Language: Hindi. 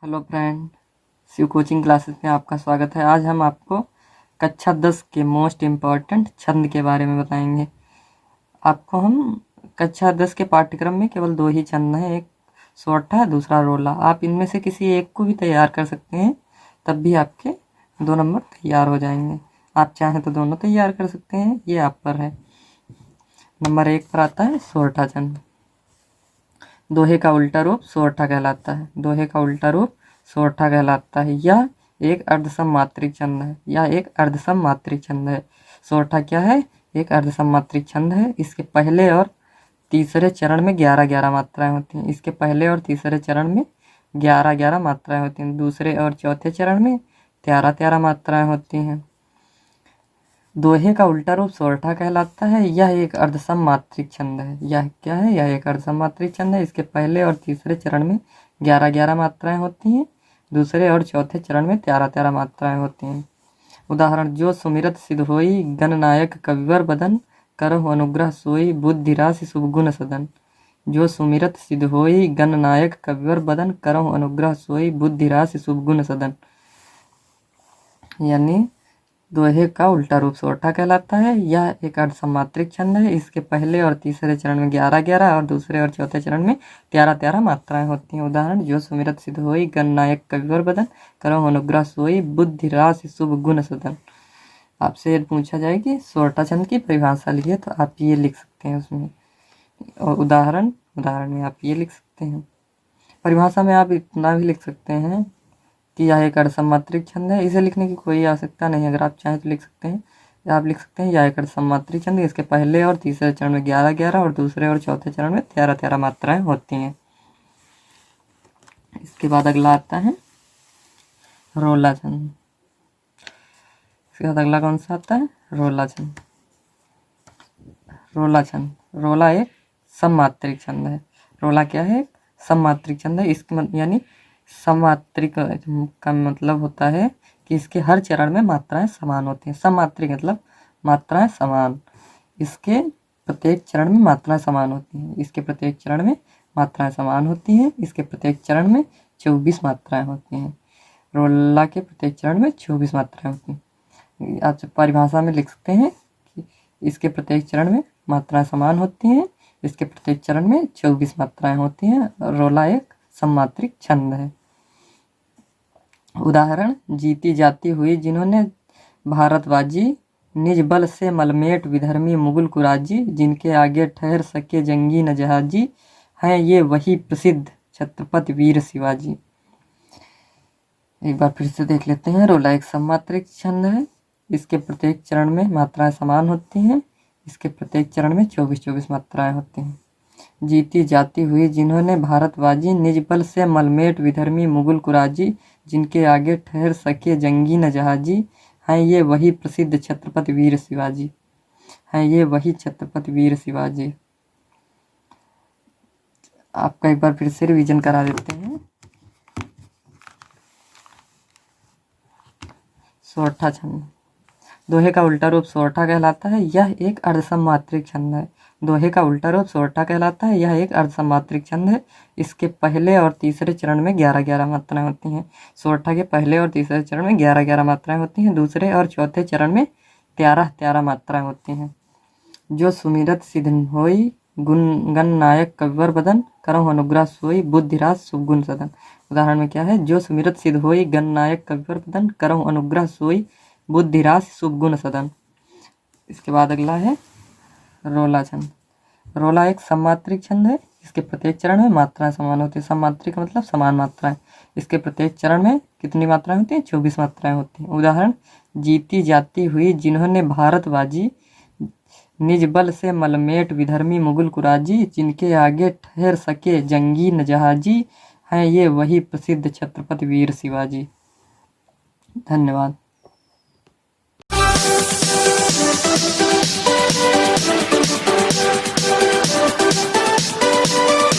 Hello friend, Shiv coaching classes में आपका स्वागत है। आज हम आपको कक्षा 10 के मोस्ट इम्पॉर्टेंट छंद के बारे में बताएंगे। आपको हम कक्षा 10 के पाठ्यक्रम में केवल 2 ही छंद हैं, एक सोरठा, दूसरा रोला। आप इनमें से किसी एक को भी तैयार कर सकते हैं, तब भी आपके 2 नंबर तैयार हो जाएंगे। आप चाहें तो दोनों तैयार कर सकते हैं, ये आप पर है। नंबर 1 पर आता है सोरठा छंद। दोहे का उल्टा रूप सोरठा कहलाता है। दोहे का उल्टा रूप सोरठा कहलाता है। यह एक अर्धसममात्रिक छंद है। यह एक अर्धसममात्रिक छंद है। सोरठा क्या है? एक अर्धसममात्रिक छंद है। इसके पहले और तीसरे चरण में 11-11 मात्राएं होती हैं। इसके पहले और तीसरे चरण में 11-11 मात्राएं होती हैं। दूसरे और चौथे चरण में 13-13 मात्राएं होती हैं। दोहे का उल्टा रूप सोरठा कहलाता है। यह एक अर्धसममात्रिक छंद है। यह क्या है? यह एक अर्धसममात्रिक छंद है। इसके पहले और तीसरे चरण में 11-11 मात्राएं होती हैं। दूसरे और चौथे चरण में 13-13 मात्राएं होती हैं। उदाहरण: जो सुमिरत सिद्ध होई गणनायक कविवर बदन, करहु अनुग्रह सोई बुद्धि राशि शुभ गुण सदन। जो सुमिरत सिद्ध होई गणनायक कविवर बदन, करहु अनुग्रह सोई बुद्धि राशि शुभ गुण सदन। यानी दोहे का उल्टा रूप सोरठा कहलाता है। यह एक अर्धसममात्रिक छंद है। इसके पहले और तीसरे चरण में 11-11 और दूसरे और चौथे चरण में 13-13 मात्राएं होती हैं। उदाहरण: जो सुमिरत सिद्ध होई गणनायक कविवर बदन, करहु अनुग्रह सोई बुद्धि राशि शुभ गुण सदन। आपसे पूछा जाए कि सोरठा छंद की परिभाषा लिखिए, तो आप ये लिख सकते हैं उसमें। और उदाहरण में आप ये लिख सकते हैं। परिभाषा में आप इतना भी लिख सकते हैं कि यह एक अर्धसममात्रिक छंद है। इसे लिखने की कोई आवश्यकता नहीं। अगर आप चाहें तो लिख सकते हैं। आप लिख सकते हैं यह एक अर्धसममात्रिक छंद है। इसके पहले और तीसरे चरण में 11-11 और दूसरे और चौथे चरण में 13-13 मात्राएं होती हैं। इसके बाद अगला आता है रोला छंद। इसके बाद अगला कौन सा आता है? रोला छंद। रोला छंद। रोला एक सममात्रिक छंद है। रोला क्या है? सममात्रिक छंद है। इसके यानी सममात्रिक का मतलब होता है कि इसके हर चरण में मात्राएं समान होती हैं। सममात्रिक मतलब मात्राएं समान। इसके प्रत्येक चरण में मात्राएं समान होती हैं। इसके प्रत्येक चरण में मात्राएं समान होती हैं। इसके प्रत्येक चरण में 24 मात्राएं होती हैं। रोला के प्रत्येक चरण में 24 मात्राएं होती हैं। आप परिभाषा में लिख सकते हैं कि इसके प्रत्येक चरण में मात्राएं समान होती हैं। इसके प्रत्येक चरण में 24 मात्राएं होती हैं। रोला एक सममात्रिक छंद है। उदाहरण: जीती जाती हुई जिन्होंने भारतबाजी, निज बल से मलमेट विधर्मी मुगल कुराजी, जिनके आगे ठहर सके जंगी न जहाजी, हैं ये वही प्रसिद्ध छत्रपति वीर शिवाजी। एक बार फिर से देख लेते हैं। रोला एक सममात्रिक छंद है। इसके प्रत्येक चरण में मात्राएं समान होती हैं। इसके प्रत्येक चरण में 24-24 मात्राएं होती हैं। जीती जाती हुई जिन्होंने भारतबाजी, निज बल से मलमेट विधर्मी मुगल कुराजी, जिनके आगे ठहर सके जंगी न जहाजी, हैं ये वही प्रसिद्ध छत्रपति वीर शिवाजी। हैं ये वही छत्रपति वीर शिवाजी। आपका एक बार फिर से रिवीजन करा देते हैं। सोरठा छंद। दोहे का उल्टा रूप सोरठा कहलाता है। यह एक अर्धसममात्रिक छंद है। दोहे का उल्टा रूप सोरठा कहलाता है। यह एक अर्धसममात्रिक छंद है। इसके पहले और तीसरे चरण में 11-11 मात्राएं होती हैं। सोरठा के पहले और तीसरे चरण में 11-11 मात्राएं होती हैं। दूसरे और चौथे चरण में 13-13 मात्राएं होती हैं। जो सुमिरत सिद्ध होई गण नायक कविवर बदन, करहु अनुग्रह सोई बुद्धिराज शुभ गुण सदन। उदाहरण में क्या है? जो सुमिरत सिद्ध होई गण नायक कविवर बदन, करहु अनुग्रह सोई बुद्धिराज शुभ गुण सदन। इसके बाद अगला है रोला छंद। रोला एक सममात्रिक छंद है। इसके प्रत्येक चरण में मात्राएं समान होती है। सममात्रिक मतलब समान मात्राएं। इसके प्रत्येक चरण में कितनी मात्राएं होती हैं? 24 मात्राएं होती हैं। उदाहरण: जीती जाती हुई जिन्होंने भारतबाजी, निज बल से मलमेट विधर्मी मुगल कुराजी, जिनके आगे ठहर सके जंगी न जहाजी, हैं ये वही प्रसिद्ध छत्रपति वीर शिवाजी। धन्यवाद। Thank you.